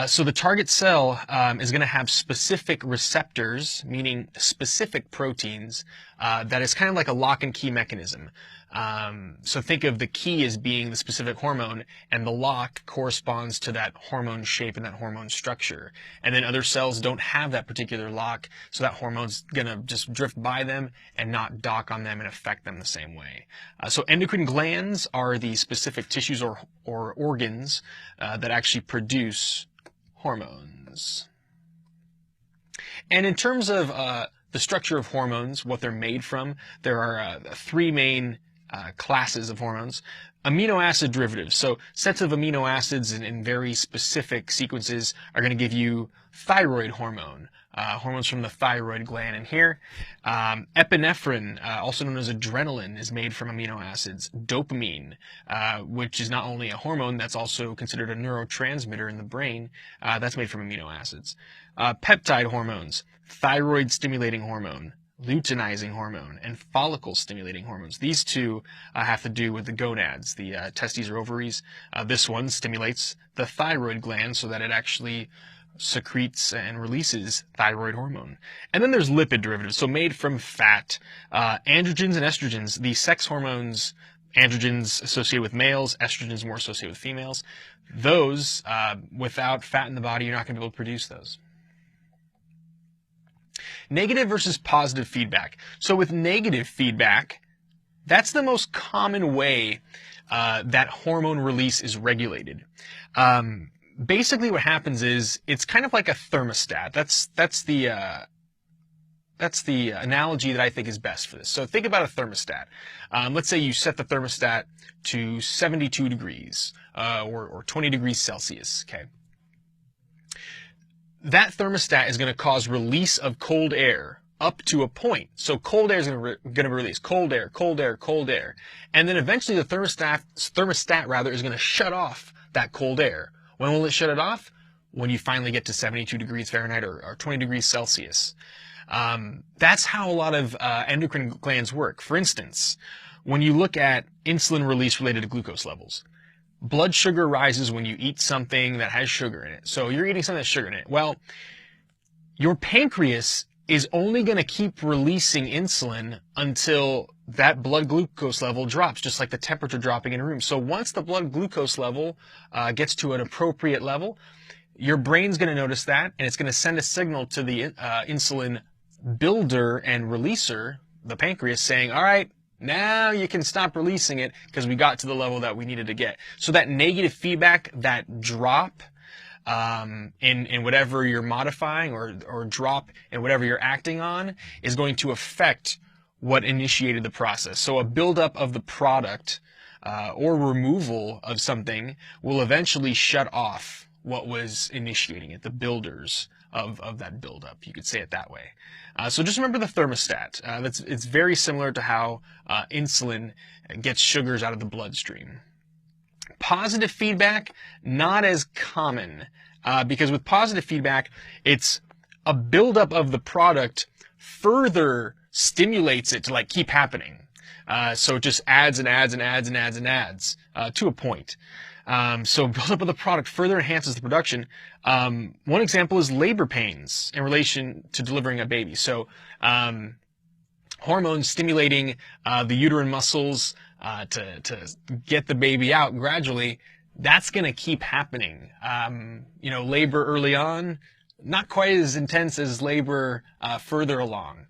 So the target cell is going to have specific receptors, meaning specific proteins, that is kind of like a lock and key mechanism. So think of the key as being the specific hormone, and the lock corresponds to that hormone shape and that hormone structure. And then other cells don't have that particular lock, so that hormone's going to just drift by them and not dock on them and affect them the same way. So endocrine glands are the specific tissues or organs that actually produce hormones. And in terms of the structure of hormones, what they're made from, there are three main classes of hormones. Amino acid derivatives. So sets of amino acids in very specific sequences are going to give you thyroid hormone, hormones from the thyroid gland. And here, epinephrine, also known as adrenaline, is made from amino acids. Dopamine, which is not only a hormone, that's also considered a neurotransmitter in the brain, that's made from amino acids. Peptide hormones, thyroid stimulating hormone, luteinizing hormone, and follicle stimulating hormones. These two have to do with the gonads, the testes or ovaries. This one stimulates the thyroid gland so that it actually secretes and releases thyroid hormone. And then there's lipid derivatives, so made from fat. Androgens and estrogens, the sex hormones, androgens associated with males, estrogens more associated with females. Those, without fat in the body, you're not going to be able to produce those. Negative versus positive feedback. So with negative feedback, that's the most common way that hormone release is regulated. Basically what happens is it's kind of like a thermostat. That's the analogy that I think is best for this. So think about a thermostat. Let's say you set the thermostat to 72 degrees or 20 degrees Celsius, okay? That thermostat is going to cause release of cold air up to a point. So cold air is going to release cold air, cold air, cold air. And then eventually the thermostat rather is going to shut off that cold air. When will it shut it off? When you finally get to 72 degrees Fahrenheit or 20 degrees Celsius. That's how a lot of endocrine glands work. For instance, when you look at insulin release related to glucose levels, blood sugar rises when you eat something that has sugar in it. So you're eating something that has sugar in it. Well, your pancreas is only going to keep releasing insulin until that blood glucose level drops, just like the temperature dropping in a room. So once the blood glucose level gets to an appropriate level, your brain's going to notice that, and it's going to send a signal to the insulin builder and releaser, the pancreas, saying, all right, now you can stop releasing it because we got to the level that we needed to get. So that negative feedback, that drop in whatever you're modifying or drop in whatever you're acting on is going to affect what initiated the process. So a buildup of the product or removal of something will eventually shut off what was initiating it, the builders of that buildup. You could say it that way. So just remember the thermostat. It's very similar to how insulin gets sugars out of the bloodstream. Positive feedback, not as common, because with positive feedback, it's a buildup of the product further stimulates it to like keep happening. So it just adds and adds and adds and adds and adds to a point. So buildup of the product further enhances the production. One example is labor pains in relation to delivering a baby. So hormones stimulating the uterine muscles to get the baby out gradually, that's going to keep happening. Labor early on, not quite as intense as labor further along.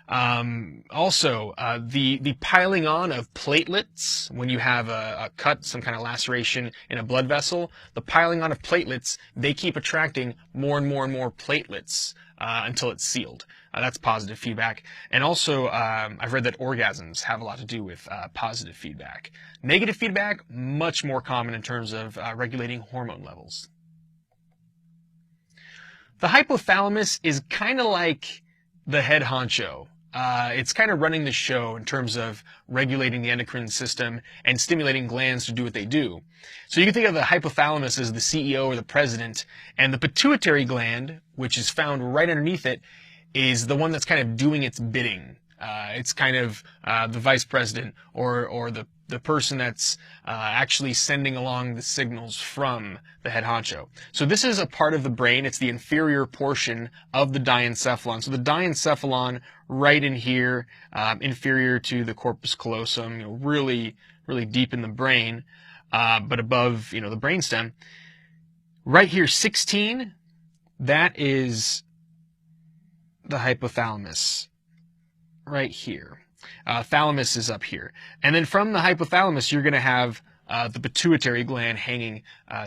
Also, the piling on of platelets, when you have a cut, some kind of laceration in a blood vessel, the piling on of platelets, they keep attracting more and more and more platelets until it's sealed. That's positive feedback. And also, I've read that orgasms have a lot to do with positive feedback. Negative feedback, much more common in terms of regulating hormone levels. The hypothalamus is kind of like the head honcho. It's kind of running the show in terms of regulating the endocrine system and stimulating glands to do what they do. So you can think of the hypothalamus as the CEO or the president, and the pituitary gland, which is found right underneath it, is the one that's kind of doing its bidding. It's kind of the vice president or the the person that's actually sending along the signals from the head honcho. So this is a part of the brain. It's the inferior portion of the diencephalon. So the diencephalon right in here, inferior to the corpus callosum, really, really deep in the brain, but above, the brainstem. Right here, 16, that is the hypothalamus. Right here. Thalamus is up here. And then from the hypothalamus, you're going to have the pituitary gland hanging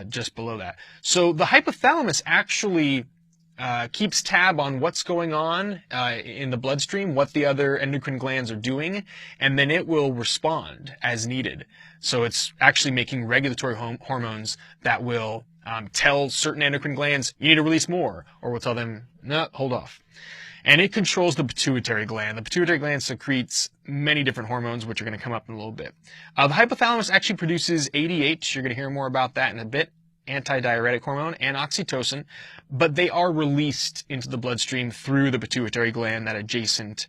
just below that. So the hypothalamus actually keeps tab on what's going on in the bloodstream, what the other endocrine glands are doing, and then it will respond as needed. So it's actually making regulatory hormones that will tell certain endocrine glands, you need to release more, or will tell them, no, hold off. And it controls the pituitary gland. The pituitary gland secretes many different hormones, which are going to come up in a little bit. The hypothalamus actually produces ADH. You're going to hear more about that in a bit, antidiuretic hormone, and oxytocin, but they are released into the bloodstream through the pituitary gland, that adjacent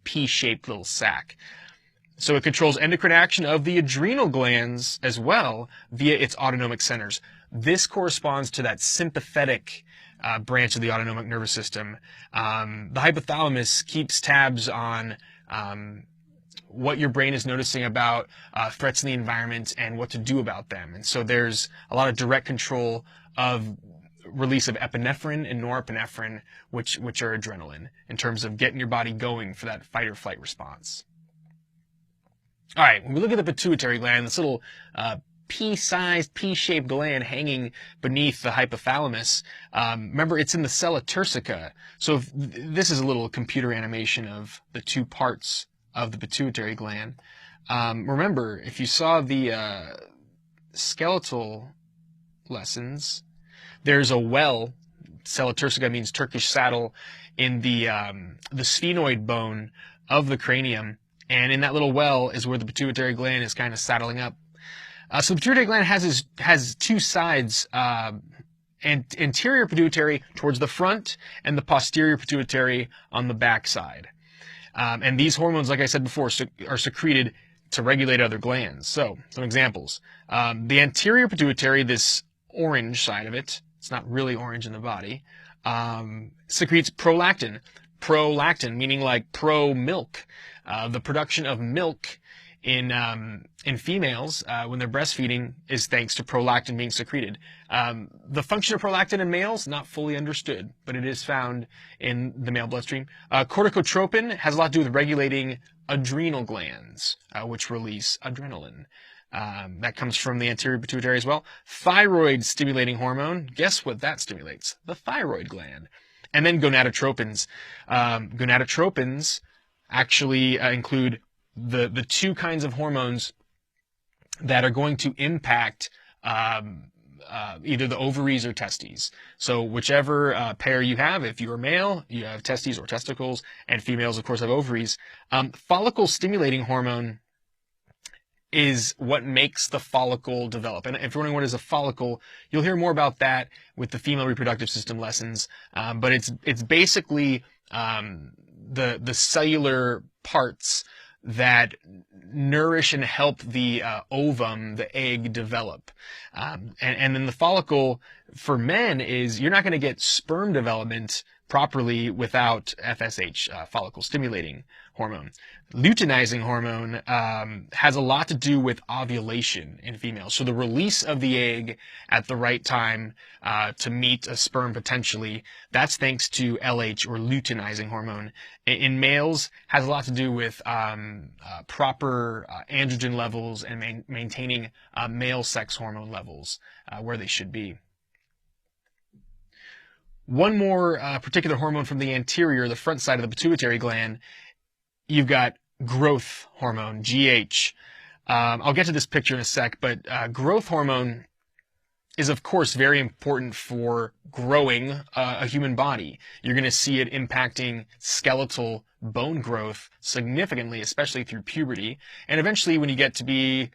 P-shaped little sac. So it controls endocrine action of the adrenal glands as well via its autonomic centers. This corresponds to that sympathetic branch of the autonomic nervous system. The hypothalamus keeps tabs on what your brain is noticing about threats in the environment and what to do about them. And so there's a lot of direct control of release of epinephrine and norepinephrine, which are adrenaline, in terms of getting your body going for that fight or flight response. All right, when we look at the pituitary gland, this little pea-sized, pea-shaped gland hanging beneath the hypothalamus, remember it's in the sella turcica. So this is a little computer animation of the two parts of the pituitary gland. Remember, if you saw the skeletal lessons, there's a well, sella turcica means Turkish saddle, in the sphenoid bone of the cranium. And in that little well is where the pituitary gland is kind of saddling up. So the pituitary gland has two sides, and anterior pituitary towards the front and the posterior pituitary on the back side. And these hormones, like I said before, are secreted to regulate other glands. So some examples. The anterior pituitary, this orange side of it, it's not really orange in the body, secretes prolactin. Prolactin, meaning like pro-milk. The production of milk in females when they're breastfeeding is thanks to prolactin being secreted. The function of prolactin in males, not fully understood, but it is found in the male bloodstream. Corticotropin has a lot to do with regulating adrenal glands, which release adrenaline. That comes from the anterior pituitary as well. Thyroid stimulating hormone, guess what that stimulates? The thyroid gland. And then gonadotropins. Gonadotropins actually include the two kinds of hormones that are going to impact either the ovaries or testes. So whichever pair you have, if you are male, you have testes or testicles, and females, of course, have ovaries. Follicle stimulating hormone is what makes the follicle develop. And if you're wondering what is a follicle, you'll hear more about that with the female reproductive system lessons. But it's basically the cellular parts that nourish and help the ovum, the egg, develop. And then the follicle for men is, you're not going to get sperm development properly without FSH, follicle stimulating hormone. Luteinizing hormone has a lot to do with ovulation in females. So the release of the egg at the right time to meet a sperm potentially, that's thanks to LH, or luteinizing hormone. In males, has a lot to do with proper androgen levels and maintaining male sex hormone levels where they should be. One more particular hormone from the anterior, the front side of the pituitary gland, you've got growth hormone, GH. I'll get to this picture in a sec, but growth hormone is, of course, very important for growing a human body. You're going to see it impacting skeletal bone growth significantly, especially through puberty. And eventually, when you get to be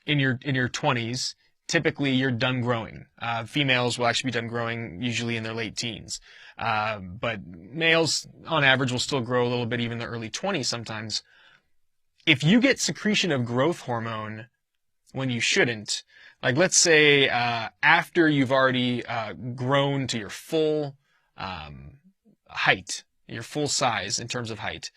in your 20s, typically you're done growing. Females will actually be done growing usually in their late teens. But males, on average, will still grow a little bit even in the early 20s sometimes. if you get secretion of growth hormone when you shouldn't, like let's say after you've already grown to your full height, your full size in terms of height,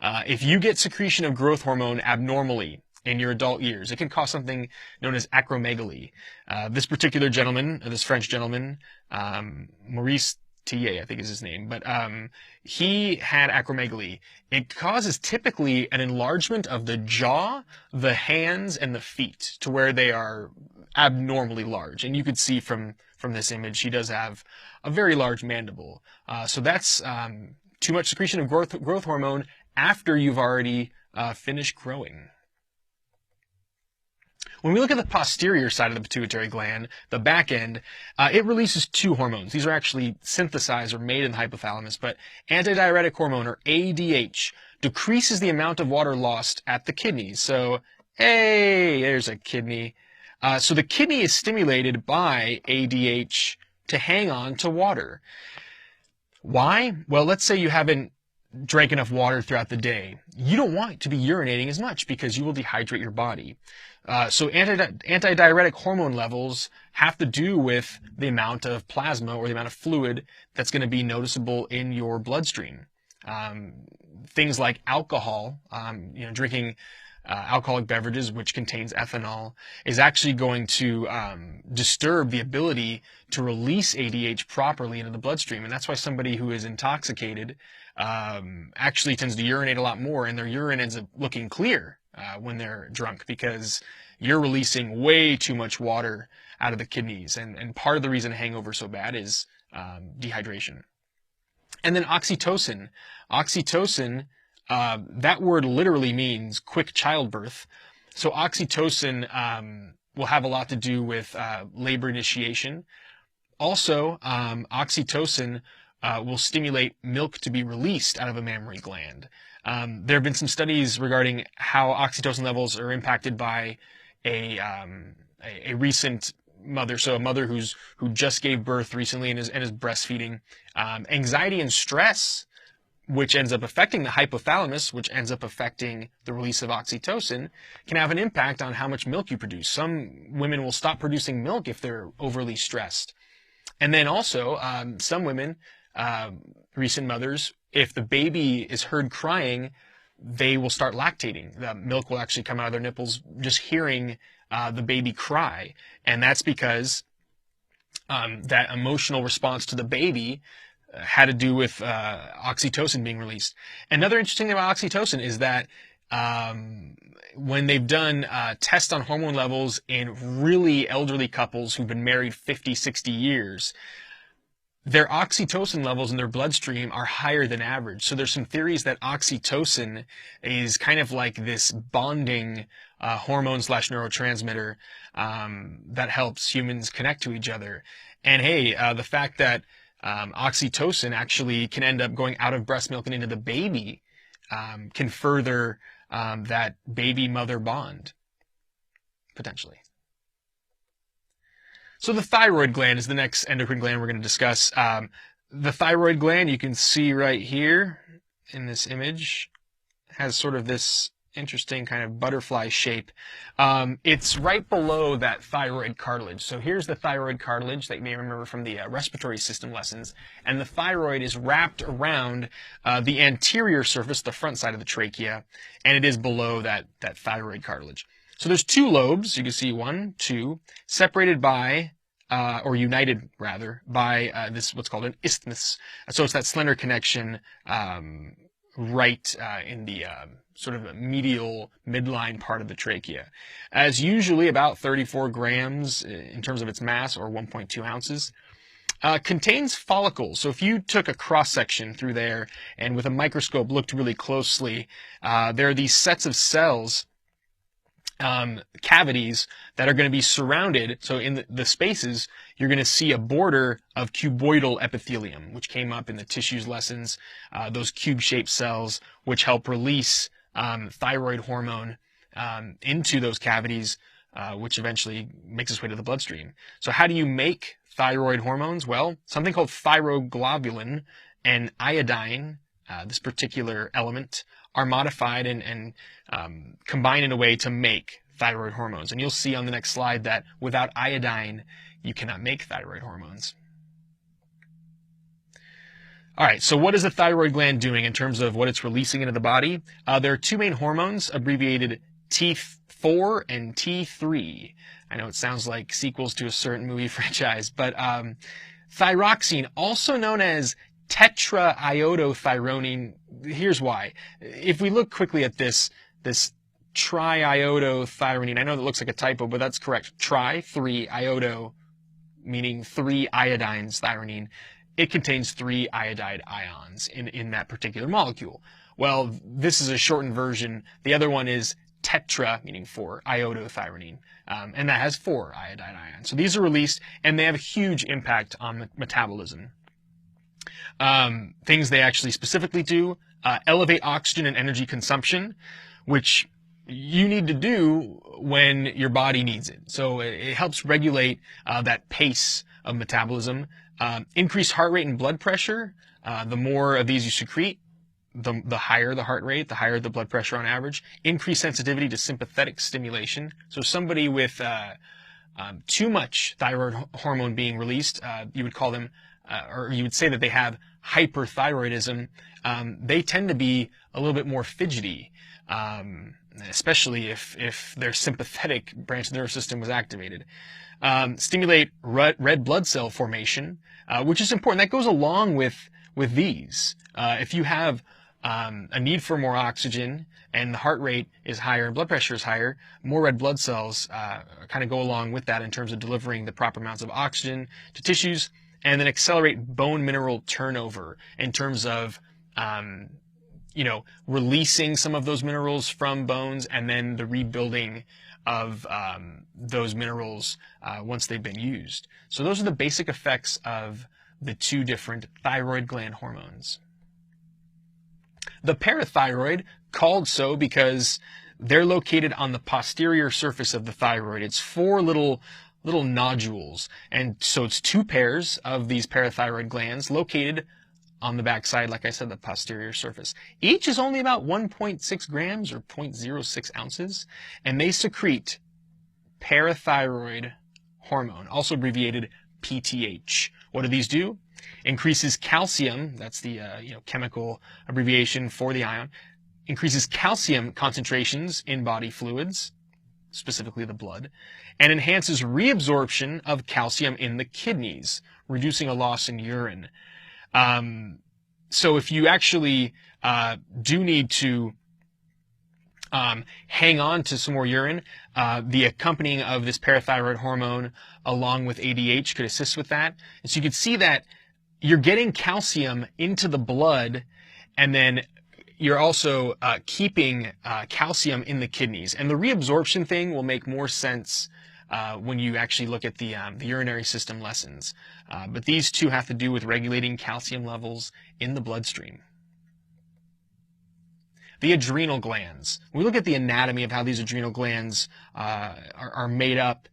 if you get secretion of growth hormone abnormally in your adult years, it can cause something known as acromegaly. This particular gentleman, this French gentleman, Maurice Tillet, I think is his name, but he had acromegaly. It causes typically an enlargement of the jaw, the hands, and the feet to where they are abnormally large. And you could see from this image, he does have a very large mandible. So that's too much secretion of growth hormone after you've already finished growing. When we look at the posterior side of the pituitary gland, the back end, it releases two hormones. These are actually synthesized or made in the hypothalamus, but antidiuretic hormone, or ADH, decreases the amount of water lost at the kidneys. So, hey, there's a kidney. So the kidney is stimulated by ADH to hang on to water. Why? Well, let's say you haven't drank enough water throughout the day. You don't want to be urinating as much because you will dehydrate your body. So antidiuretic hormone levels have to do with the amount of plasma or the amount of fluid that's going to be noticeable in your bloodstream. Things like alcohol, drinking alcoholic beverages, which contains ethanol, is actually going to disturb the ability to release ADH properly into the bloodstream. And that's why somebody who is intoxicated actually tends to urinate a lot more, and their urine ends up looking clear when they're drunk, because you're releasing way too much water out of the kidneys. And part of the reason hangover is so bad is dehydration. And then oxytocin. Oxytocin, that word literally means quick childbirth. So oxytocin will have a lot to do with labor initiation. Also, oxytocin will stimulate milk to be released out of a mammary gland. There have been some studies regarding how oxytocin levels are impacted by a recent mother, so a mother who just gave birth recently and is breastfeeding. Anxiety and stress, which ends up affecting the hypothalamus, which ends up affecting the release of oxytocin, can have an impact on how much milk you produce. Some women will stop producing milk if they're overly stressed. And then also, some women, recent mothers, if the baby is heard crying, they will start lactating. The milk will actually come out of their nipples just hearing the baby cry. And that's because that emotional response to the baby had to do with oxytocin being released. Another interesting thing about oxytocin is that when they've done tests on hormone levels in really elderly couples who've been married 50, 60 years, their oxytocin levels in their bloodstream are higher than average. So there's some theories that oxytocin is kind of like this bonding hormone / neurotransmitter that helps humans connect to each other. And hey, the fact that oxytocin actually can end up going out of breast milk and into the baby can further that baby-mother bond, potentially. So the thyroid gland is the next endocrine gland we're going to discuss. The thyroid gland, you can see right here in this image, has sort of this interesting kind of butterfly shape. It's right below that thyroid cartilage. So here's the thyroid cartilage that you may remember from the respiratory system lessons. And the thyroid is wrapped around the anterior surface, the front side of the trachea, and it is below that thyroid cartilage. So there's two lobes, you can see 1, 2, separated by, or united rather, by this what's called an isthmus. So it's that slender connection right in the sort of medial midline part of the trachea. As usually about 34 grams in terms of its mass, or 1.2 ounces. Contains follicles. So if you took a cross-section through there and with a microscope looked really closely, there are these sets of cells, cavities that are going to be surrounded. So in the spaces, you're going to see a border of cuboidal epithelium, which came up in the tissues lessons, those cube-shaped cells, which help release thyroid hormone into those cavities, which eventually makes its way to the bloodstream. So how do you make thyroid hormones? Well, something called thyroglobulin and iodine this particular element, are modified and combined in a way to make thyroid hormones. And you'll see on the next slide that without iodine, you cannot make thyroid hormones. All right, so what is the thyroid gland doing in terms of what it's releasing into the body? There are two main hormones, abbreviated T4 and T3. I know it sounds like sequels to a certain movie franchise, but thyroxine, also known as tetraiodothyronine, here's why. If we look quickly at this triiodothyronine, I know that looks like a typo, but that's correct. Tri, 3, iodo, meaning 3 iodines, thyrronine. It contains 3 iodide ions in that particular molecule. Well, this is a shortened version. The other one is tetra, meaning 4, iodothyronine, and that has 4 iodide ions. So these are released, and they have a huge impact on metabolism. Things they actually specifically do, elevate oxygen and energy consumption, which you need to do when your body needs it. So it helps regulate that pace of metabolism. Increase heart rate and blood pressure. The more of these you secrete, the higher the heart rate, the higher the blood pressure on average. Increase sensitivity to sympathetic stimulation. So somebody with too much thyroid hormone being released, you would call them, or you would say that they have hyperthyroidism. They tend to be a little bit more fidgety, especially if their sympathetic branch of the nervous system was activated. Stimulate red blood cell formation, which is important. That goes along with these. If you have a need for more oxygen and the heart rate is higher and blood pressure is higher, more red blood cells kind of go along with that in terms of delivering the proper amounts of oxygen to tissues, and then accelerate bone mineral turnover in terms of releasing some of those minerals from bones and then the rebuilding of those minerals once they've been used. So those are the basic effects of the two different thyroid gland hormones. The parathyroid, called so because they're located on the posterior surface of the thyroid. It's 4 little nodules, and so it's 2 pairs of these parathyroid glands located on the backside, like I said, the posterior surface. Each is only about 1.6 grams or 0.06 ounces, and they secrete parathyroid hormone, also abbreviated PTH. What do these do? Increases calcium, that's the chemical abbreviation for the ion, increases calcium concentrations in body fluids, specifically the blood, and enhances reabsorption of calcium in the kidneys, reducing a loss in urine. So if you actually do need to hang on to some more urine, the accompanying of this parathyroid hormone along with ADH could assist with that. And so you can see that you're getting calcium into the blood, and then you're also keeping calcium in the kidneys. And the reabsorption thing will make more sense when you actually look at the urinary system lessons. But these two have to do with regulating calcium levels in the bloodstream. The adrenal glands. When we look at the anatomy of how these adrenal glands are made up,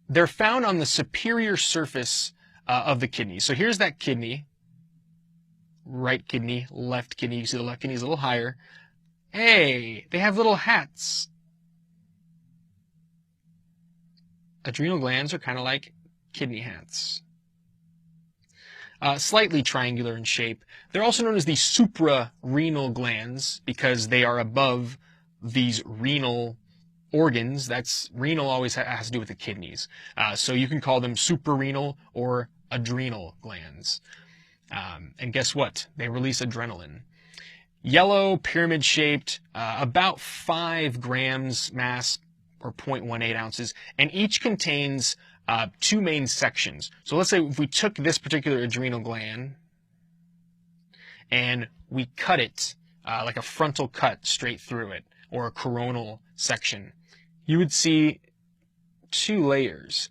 they're found on the superior surface of the kidney. So here's that kidney, right kidney, left kidney. You see the left kidney is a little higher. Hey, they have little hats. Adrenal glands are kind of like kidney hats. Slightly triangular in shape. They're also known as the suprarenal glands because they are above these renal organs. That's renal always has to do with the kidneys. So you can call them suprarenal or adrenal glands. And guess what? They release adrenaline. Yellow, pyramid shaped, about 5 grams mass or 0.18 ounces, and each contains 2 main sections. So let's say if we took this particular adrenal gland and we cut it like a frontal cut straight through it, or a coronal section, you would see 2 layers.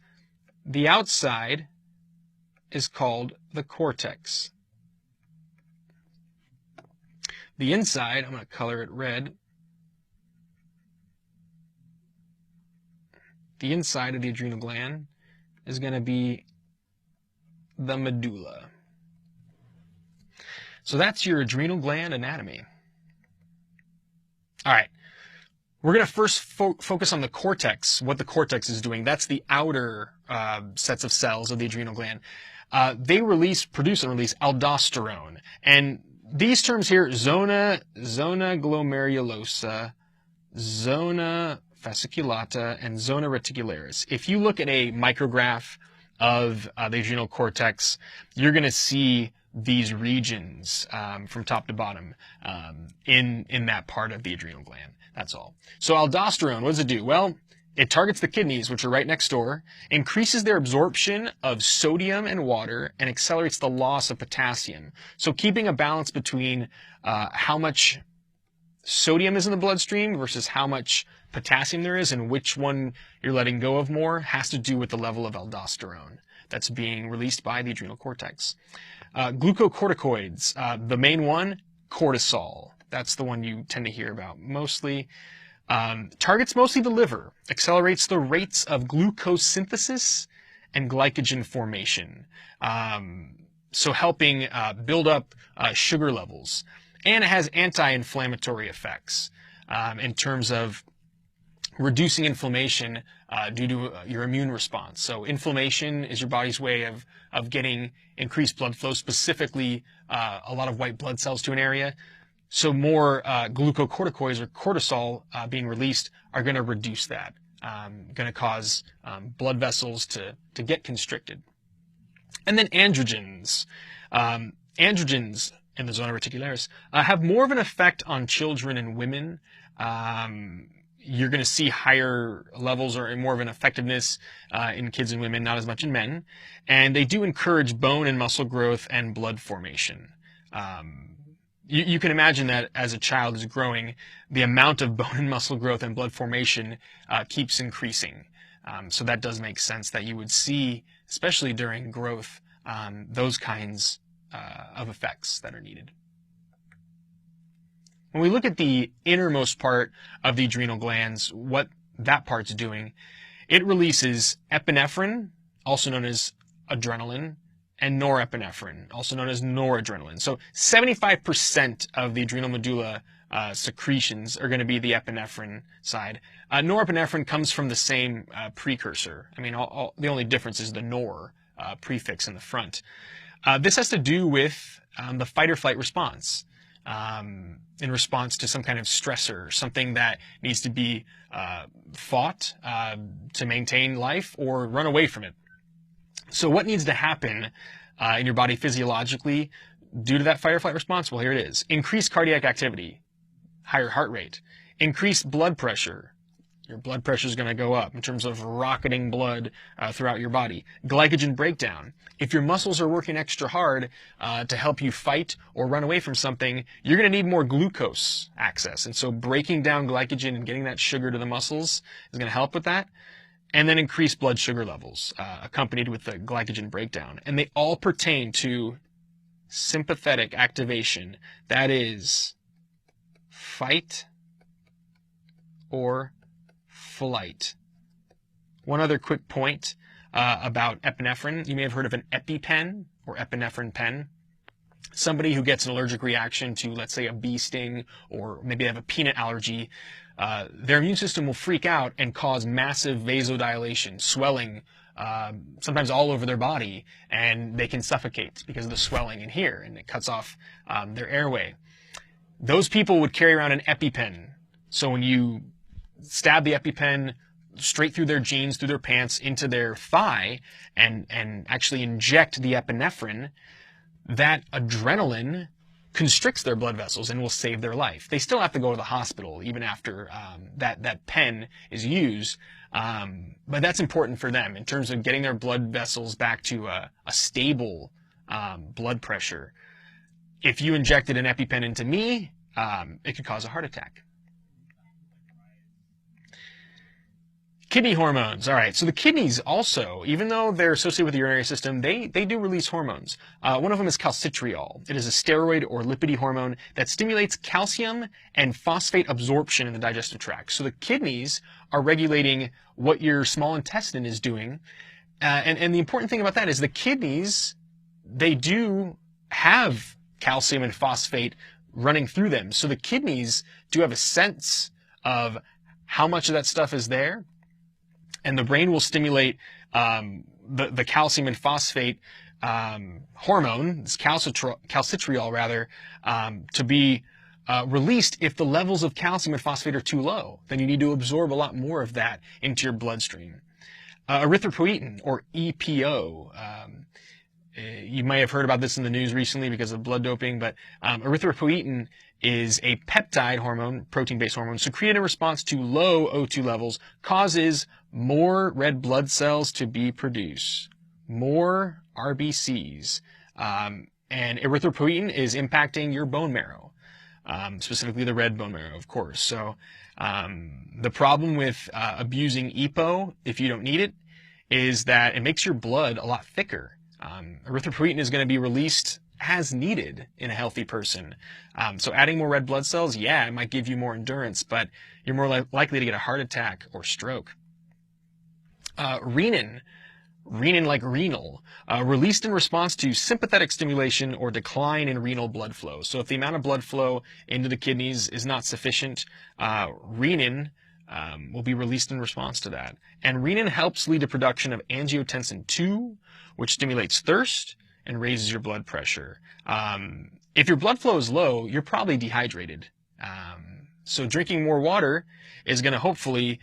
The outside is called the cortex. The inside, I'm going to color it red. The inside of the adrenal gland is going to be the medulla. So that's your adrenal gland anatomy. All right. We're going to first focus on the cortex, what the cortex is doing. That's the outer sets of cells of the adrenal gland. They produce and release aldosterone. And these terms here, zona glomerulosa, zona fasciculata, and zona reticularis. If you look at a micrograph of the adrenal cortex, you're going to see these regions from top to bottom in that part of the adrenal gland. That's all. So aldosterone, what does it do? Well, it targets the kidneys, which are right next door, increases their absorption of sodium and water, and accelerates the loss of potassium. So keeping a balance between how much sodium is in the bloodstream versus how much potassium there is and which one you're letting go of more has to do with the level of aldosterone that's being released by the adrenal cortex. Glucocorticoids, the main one, cortisol. That's the one you tend to hear about mostly. Targets mostly the liver, accelerates the rates of glucose synthesis and glycogen formation. So helping build up sugar levels. And it has anti-inflammatory effects in terms of reducing inflammation due to your immune response. So inflammation is your body's way of getting increased blood flow, specifically a lot of white blood cells to an area. So more glucocorticoids or cortisol being released are going to reduce that, going to cause blood vessels to get constricted. And then androgens. Androgens in the zona reticularis have more of an effect on children and women. You're going to see higher levels or more of an effectiveness in kids and women, not as much in men. And they do encourage bone and muscle growth and blood formation. You can imagine that as a child is growing, the amount of bone and muscle growth and blood formation keeps increasing. So that does make sense that you would see, especially during growth, those kinds of effects that are needed. When we look at the innermost part of the adrenal glands, what that part's doing, it releases epinephrine, also known as adrenaline, and norepinephrine, also known as noradrenaline. So 75% of the adrenal medulla secretions are going to be the epinephrine side. Norepinephrine comes from the same precursor. I mean, the only difference is the nor prefix in the front. This has to do with the fight or flight response. In response to some kind of stressor, something that needs to be fought to maintain life or run away from it. So what needs to happen in your body physiologically due to that fight or flight response? Well, here it is. Increased cardiac activity, higher heart rate, increased blood pressure. Your blood pressure is going to go up in terms of rocketing blood throughout your body. Glycogen breakdown. If your muscles are working extra hard to help you fight or run away from something, you're going to need more glucose access. And so breaking down glycogen and getting that sugar to the muscles is going to help with that. And then increased blood sugar levels accompanied with the glycogen breakdown. And they all pertain to sympathetic activation. That is fight or flight. One other quick point about epinephrine. You may have heard of an EpiPen or epinephrine pen. Somebody who gets an allergic reaction to, let's say, a bee sting, or maybe they have a peanut allergy, their immune system will freak out and cause massive vasodilation, swelling, sometimes all over their body, and they can suffocate because of the swelling in here, and it cuts off their airway. Those people would carry around an EpiPen. So when you stab the EpiPen straight through their jeans, through their pants, into their thigh, and actually inject the epinephrine, that adrenaline constricts their blood vessels and will save their life. They still have to go to the hospital even after that pen is used, but that's important for them in terms of getting their blood vessels back to a stable blood pressure. If you injected an EpiPen into me, it could cause a heart attack. Kidney hormones. All right, so the kidneys also, even though they're associated with the urinary system, they do release hormones. One of them is calcitriol. It is a steroid or lipidy hormone that stimulates calcium and phosphate absorption in the digestive tract. So the kidneys are regulating what your small intestine is doing. And the important thing about that is the kidneys, they do have calcium and phosphate running through them. So the kidneys do have a sense of how much of that stuff is there, and the brain will stimulate the calcium and phosphate hormone, this calcitriol rather, to be released if the levels of calcium and phosphate are too low. Then you need to absorb a lot more of that into your bloodstream. Erythropoietin, or EPO. You may have heard about this in the news recently because of blood doping, but erythropoietin is a peptide hormone, protein-based hormone, secreted in response to low O2 levels, causes more red blood cells to be produced, more RBCs. And erythropoietin is impacting your bone marrow, specifically the red bone marrow, of course. So the problem with abusing EPO, if you don't need it, is that it makes your blood a lot thicker. Erythropoietin is going to be released as needed in a healthy person. So adding more red blood cells, yeah, it might give you more endurance, but you're more likely to get a heart attack or stroke. Renin like renal, released in response to sympathetic stimulation or decline in renal blood flow. So if the amount of blood flow into the kidneys is not sufficient, renin will be released in response to that. And renin helps lead to production of angiotensin II, which stimulates thirst and raises your blood pressure. If your blood flow is low, you're probably dehydrated. So drinking more water is going to hopefully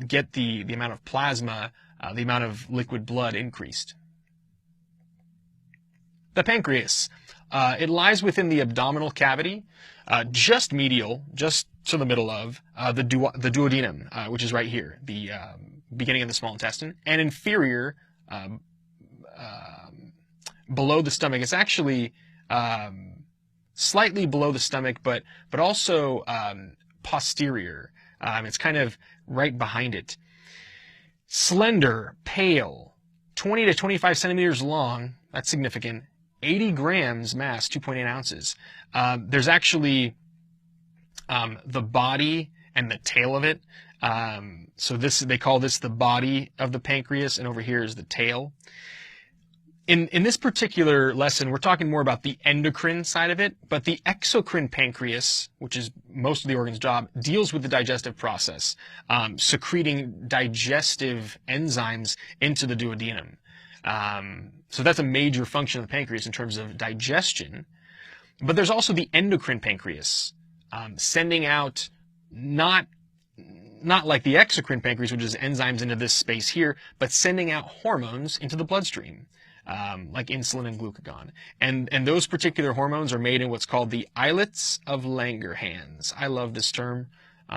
get the amount of plasma, the amount of liquid blood increased. The pancreas. It lies within the abdominal cavity, just medial, just to the middle of the duodenum, which is right here, the beginning of the small intestine, and inferior below the stomach. It's actually slightly below the stomach, but also posterior. It's kind of right behind it. Slender, pale, 20 to 25 centimeters long. That's significant. 80 grams mass, 2.8 ounces. There's actually the body and the tail of it. So they call this the body of the pancreas, and over here is the tail. In this particular lesson, we're talking more about the endocrine side of it, but the exocrine pancreas, which is most of the organ's job, deals with the digestive process, secreting digestive enzymes into the duodenum. So that's a major function of the pancreas in terms of digestion. But there's also the endocrine pancreas, sending out not like the exocrine pancreas, which is enzymes into this space here, but sending out hormones into the bloodstream. Like insulin and glucagon. And those particular hormones are made in what's called the islets of Langerhans. I love this term,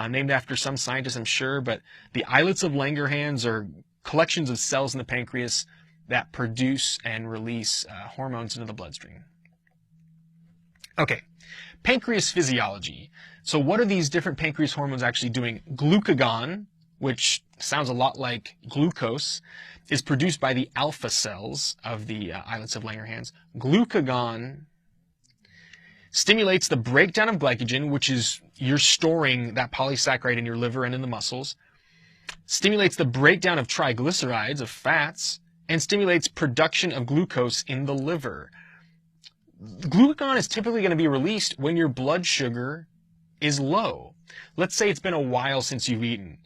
named after some scientist, I'm sure, but the islets of Langerhans are collections of cells in the pancreas that produce and release hormones into the bloodstream. Okay, pancreas physiology. So what are these different pancreas hormones actually doing? Glucagon, which sounds a lot like glucose, is produced by the alpha cells of the islets of Langerhans. Glucagon stimulates the breakdown of glycogen, which is you're storing that polysaccharide in your liver and in the muscles, stimulates the breakdown of triglycerides, of fats, and stimulates production of glucose in the liver. Glucagon is typically going to be released when your blood sugar is low. Let's say it's been a while since you've eaten.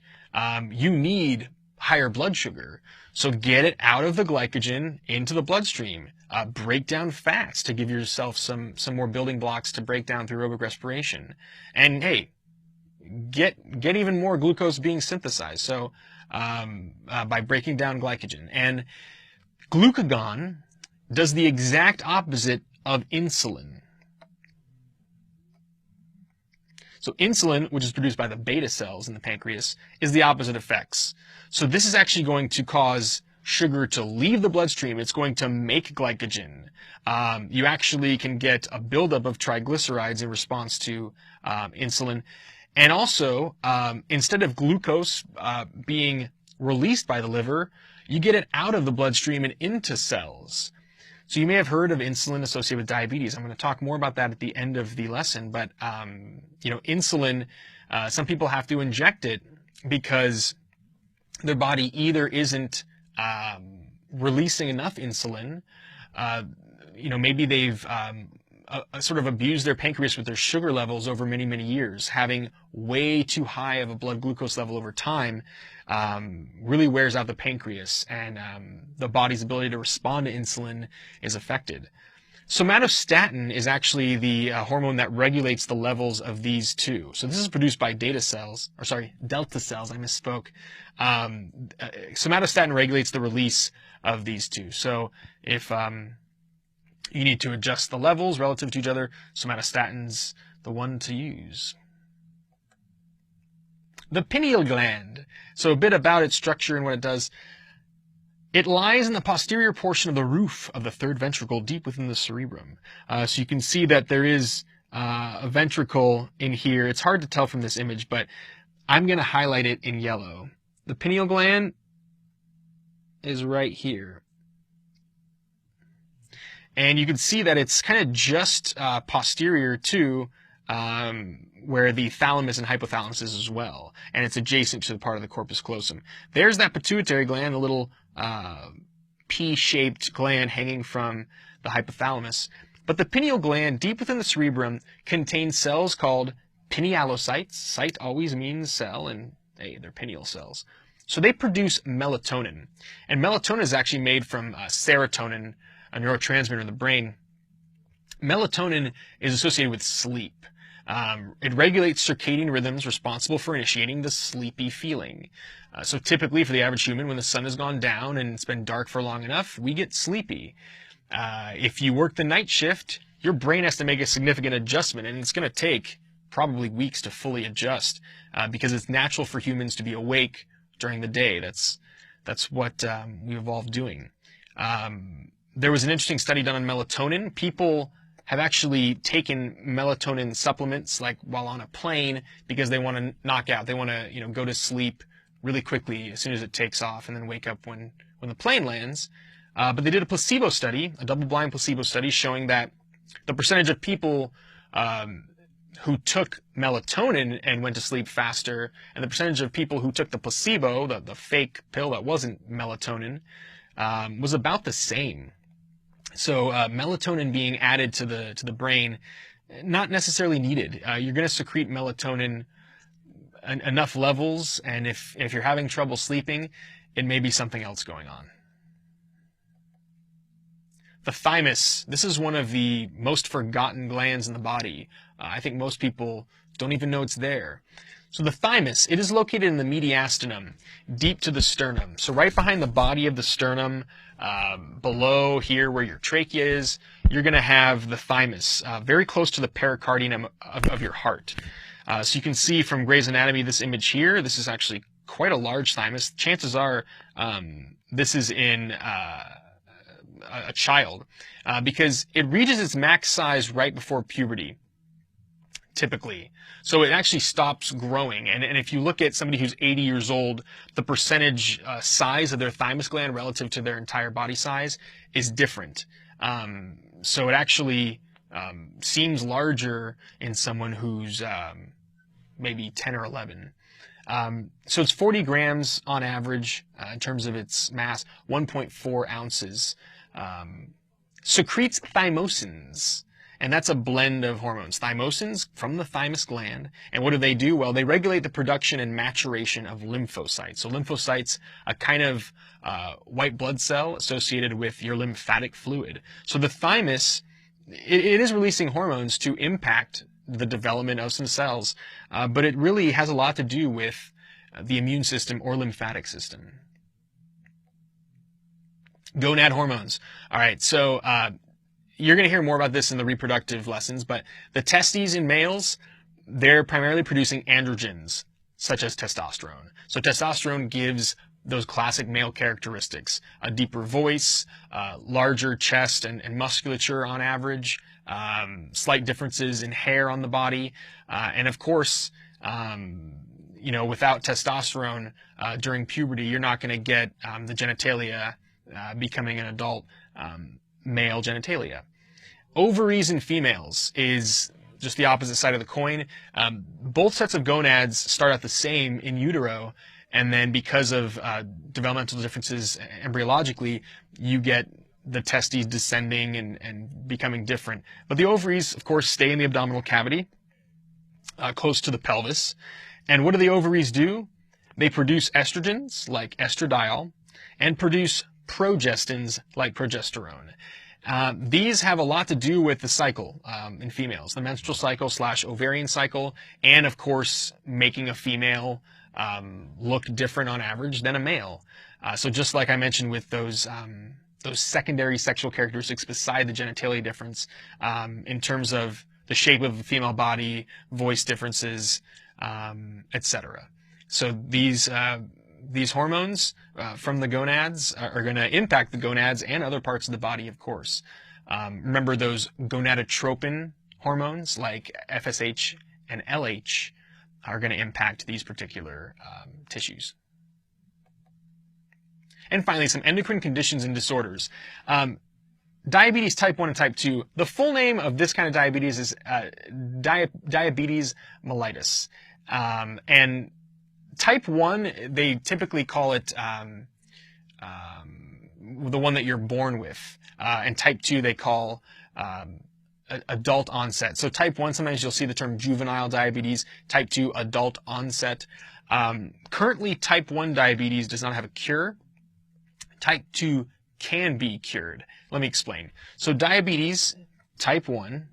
You need higher blood sugar. So get it out of the glycogen into the bloodstream. Break down fats to give yourself some more building blocks to break down through aerobic respiration. And hey, get even more glucose being synthesized. So by breaking down glycogen. And glucagon does the exact opposite of insulin. So insulin, which is produced by the beta cells in the pancreas, is the opposite effects. So this is actually going to cause sugar to leave the bloodstream. It's going to make glycogen. You actually can get a buildup of triglycerides in response to insulin. And also, instead of glucose being released by the liver, you get it out of the bloodstream and into cells. So you may have heard of insulin associated with diabetes. I'm going to talk more about that at the end of the lesson. But, insulin, some people have to inject it because their body either isn't releasing enough insulin, maybe they've sort of abuse their pancreas with their sugar levels over many, many years. Having way too high of a blood glucose level over time really wears out the pancreas, and the body's ability to respond to insulin is affected. Somatostatin is actually the hormone that regulates the levels of these two. So this is produced by delta cells. I misspoke. Somatostatin regulates the release of these two. So if you need to adjust the levels relative to each other, somatostatin's the one to use. The pineal gland. So a bit about its structure and what it does. It lies in the posterior portion of the roof of the third ventricle, deep within the cerebrum. So you can see that there is a ventricle in here. It's hard to tell from this image, but I'm going to highlight it in yellow. The pineal gland is right here. And you can see that it's kind of just posterior to where the thalamus and hypothalamus is as well. And it's adjacent to the part of the corpus callosum. There's that pituitary gland, the little P-shaped gland hanging from the hypothalamus. But the pineal gland, deep within the cerebrum, contains cells called pinealocytes. Cyte always means cell, and hey, they're pineal cells. So they produce melatonin. And melatonin is actually made from serotonin, a neurotransmitter in the brain. Melatonin is associated with sleep. It regulates circadian rhythms responsible for initiating the sleepy feeling. So typically for the average human, when the sun has gone down and it's been dark for long enough, we get sleepy. If you work the night shift, your brain has to make a significant adjustment, and it's going to take probably weeks to fully adjust because it's natural for humans to be awake during the day. That's what we evolved doing. There was an interesting study done on melatonin. People have actually taken melatonin supplements like while on a plane because they want to knock out. They want to, go to sleep really quickly as soon as it takes off and then wake up when the plane lands. But they did a placebo study, a double-blind placebo study, showing that the percentage of people who took melatonin and went to sleep faster, and the percentage of people who took the placebo, the fake pill that wasn't melatonin, was about the same. So melatonin being added to the brain, not necessarily needed. You're going to secrete melatonin enough levels, and if you're having trouble sleeping, it may be something else going on. The thymus. This is one of the most forgotten glands in the body. I think most people don't even know it's there. So the thymus, it is located in the mediastinum, deep to the sternum. So right behind the body of the sternum, below here where your trachea is, you're going to have the thymus, very close to the pericardium of your heart. So you can see from Gray's Anatomy this image here. This is actually quite a large thymus. Chances are this is in a child because it reaches its max size right before puberty, typically. So it actually stops growing. And if you look at somebody who's 80 years old, the percentage size of their thymus gland relative to their entire body size is different. So it actually seems larger in someone who's maybe 10 or 11. So it's 40 grams on average in terms of its mass, 1.4 ounces. Secretes thymosins. And that's a blend of hormones. Thymosins from the thymus gland. And what do? Well, they regulate the production and maturation of lymphocytes. So lymphocytes, a kind of white blood cell associated with your lymphatic fluid. So the thymus, it is releasing hormones to impact the development of some cells, but it really has a lot to do with the immune system or lymphatic system. Gonad hormones. All right, so you're going to hear more about this in the reproductive lessons, but the testes in males, they're primarily producing androgens, such as testosterone. So testosterone gives those classic male characteristics: a deeper voice, larger chest and musculature on average, slight differences in hair on the body, and of course, without testosterone during puberty, you're not going to get the genitalia becoming an adult male genitalia. Ovaries in females is just the opposite side of the coin. Both sets of gonads start out the same in utero, and then because of developmental differences embryologically, you get the testes descending and becoming different. But the ovaries, of course, stay in the abdominal cavity, close to the pelvis. And what do the ovaries do? They produce estrogens, like estradiol, and produce progestins, like progesterone. These have a lot to do with the cycle in females, the menstrual cycle / ovarian cycle, and of course, making a female look different on average than a male. So just like I mentioned with those secondary sexual characteristics beside the genitalia difference, in terms of the shape of the female body, voice differences, etc. So these hormones from the gonads are going to impact the gonads and other parts of the body, of course. Remember those gonadotropin hormones like FSH and LH are going to impact these particular tissues. And finally, some endocrine conditions and disorders. Diabetes type 1 and type 2, the full name of this kind of diabetes is diabetes mellitus. And type 1, they typically call it the one that you're born with. And type 2, they call adult onset. So type 1, sometimes you'll see the term juvenile diabetes. Type 2, adult onset. Currently, type 1 diabetes does not have a cure. Type 2 can be cured. Let me explain. So diabetes type 1,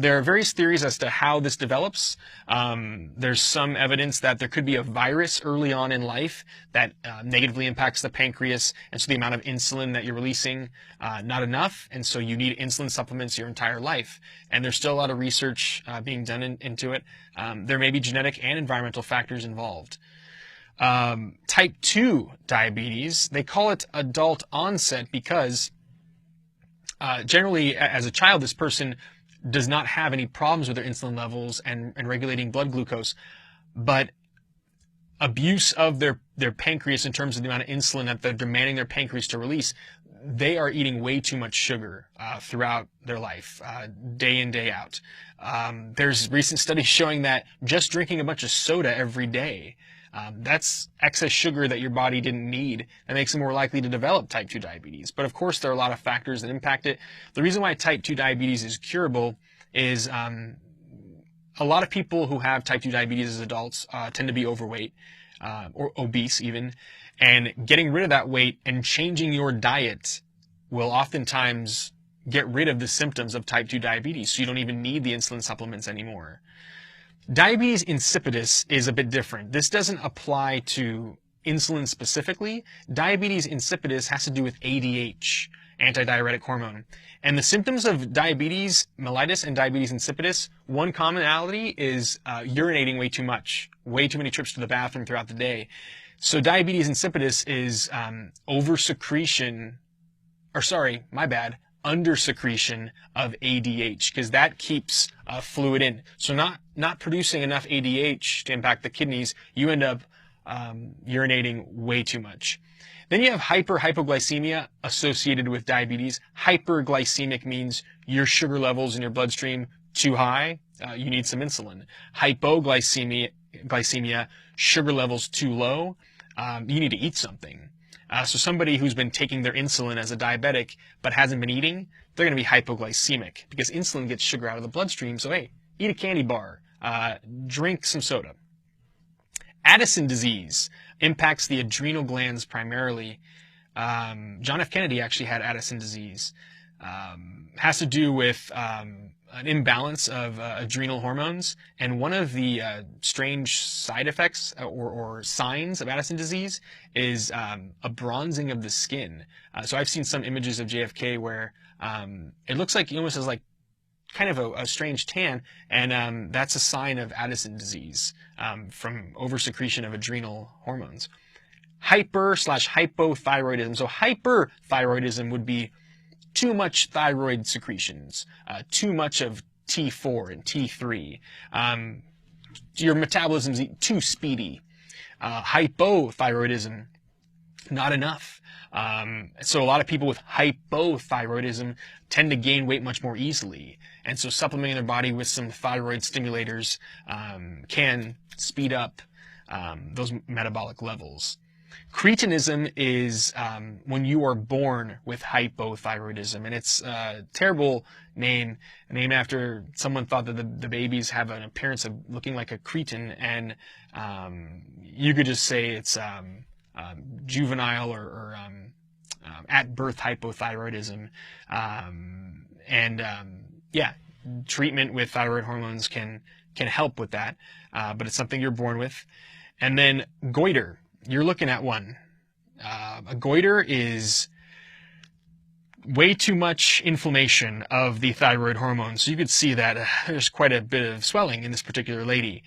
there are various theories as to how this develops. There's some evidence that there could be a virus early on in life that negatively impacts the pancreas, and so the amount of insulin that you're releasing, not enough, and so you need insulin supplements your entire life. And there's still a lot of research being done into it. There may be genetic and environmental factors involved. Type 2 diabetes, they call it adult onset because generally as a child, this person does not have any problems with their insulin levels and regulating blood glucose, but abuse of their pancreas in terms of the amount of insulin that they're demanding their pancreas to release, they are eating way too much sugar throughout their life, day in, day out. There's recent studies showing that just drinking a bunch of soda every day, that's excess sugar that your body didn't need. That makes it more likely to develop type 2 diabetes. But of course, there are a lot of factors that impact it. The reason why type 2 diabetes is curable is a lot of people who have type 2 diabetes as adults tend to be overweight or obese even. And getting rid of that weight and changing your diet will oftentimes get rid of the symptoms of type 2 diabetes. So you don't even need the insulin supplements anymore. Diabetes insipidus is a bit different. This doesn't apply to insulin specifically. Diabetes insipidus has to do with ADH, antidiuretic hormone. And the symptoms of diabetes mellitus and diabetes insipidus, one commonality is urinating way too much, way too many trips to the bathroom throughout the day. So diabetes insipidus is undersecretion of ADH, because that keeps fluid in. So not producing enough ADH to impact the kidneys, you end up urinating way too much. Then you have hypoglycemia associated with diabetes. Hyperglycemic means your sugar levels in your bloodstream too high, you need some insulin. Hypoglycemia, sugar levels too low, you need to eat something. So somebody who's been taking their insulin as a diabetic but hasn't been eating, they're going to be hypoglycemic because insulin gets sugar out of the bloodstream. So hey, eat a candy bar, drink some soda. Addison disease impacts the adrenal glands primarily. John F. Kennedy actually had Addison disease. Has to do with an imbalance of adrenal hormones, and one of the strange side effects or signs of Addison disease is a bronzing of the skin. So I've seen some images of JFK where it looks like he almost has like kind of a strange tan, and that's a sign of Addison disease from oversecretion of adrenal hormones. Hyper/hypothyroidism. So hyperthyroidism would be too much thyroid secretions, too much of T4 and T3. Your metabolism's too speedy. Hypothyroidism, not enough. So a lot of people with hypothyroidism tend to gain weight much more easily. And so supplementing their body with some thyroid stimulators can speed up those metabolic levels. Cretinism is when you are born with hypothyroidism, and it's a terrible name, named after someone thought that the babies have an appearance of looking like a cretin, and you could just say it's juvenile or at birth hypothyroidism, yeah, treatment with thyroid hormones can help with that, but it's something you're born with. And then goiter. You're looking at one. A goiter is way too much inflammation of the thyroid hormone. So you could see that there's quite a bit of swelling in this particular lady.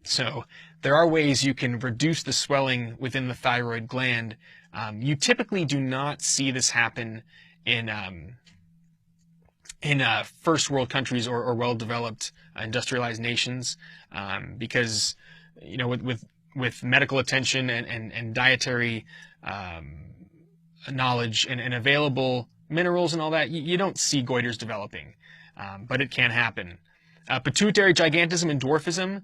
So there are ways you can reduce the swelling within the thyroid gland. You typically do not see this happen in first world countries or well-developed industrialized nations, because, you know, with medical attention and dietary knowledge and available minerals and all that, you don't see goiters developing, but it can happen. Pituitary gigantism and dwarfism.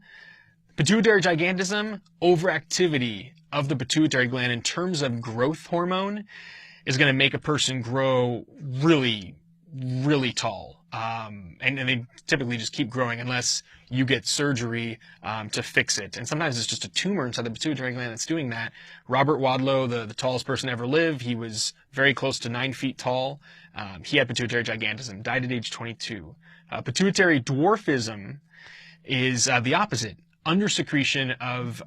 Pituitary gigantism, overactivity of the pituitary gland in terms of growth hormone, is going to make a person grow really, really tall. And they typically just keep growing unless you get surgery to fix it. And sometimes it's just a tumor inside the pituitary gland that's doing that. Robert Wadlow, the tallest person to ever live, he was very close to 9 feet tall. He had pituitary gigantism, died at age 22. Pituitary dwarfism is the opposite. Undersecretion of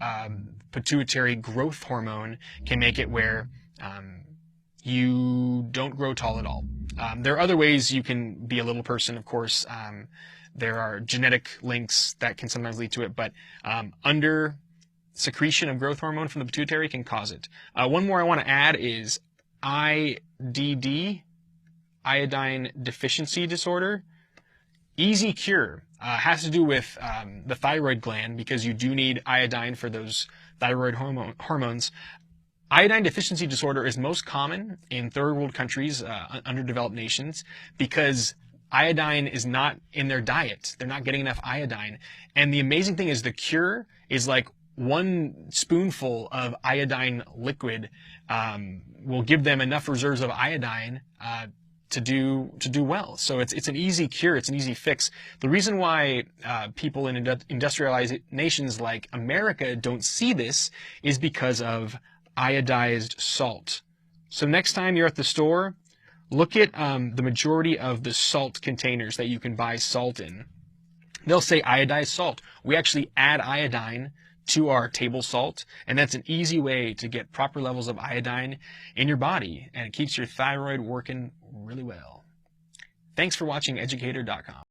pituitary growth hormone can make it where you don't grow tall at all. There are other ways you can be a little person, of course. There are genetic links that can sometimes lead to it, but under secretion of growth hormone from the pituitary can cause it. One more I want to add is IDD, iodine deficiency disorder. Easy cure. Has to do with the thyroid gland, because you do need iodine for those thyroid hormones. Iodine deficiency disorder is most common in third world countries, underdeveloped nations, because iodine is not in their diet. They're not getting enough iodine. And the amazing thing is the cure is like 1 spoonful of iodine liquid will give them enough reserves of iodine to do well. So it's an easy cure. It's an easy fix. The reason why people in industrialized nations like America don't see this is because of iodized salt. So next time you're at the store, look at the majority of the salt containers that you can buy salt in. They'll say iodized salt. We actually add iodine to our table salt, and that's an easy way to get proper levels of iodine in your body, and it keeps your thyroid working really well. Thanks for watching educator.com.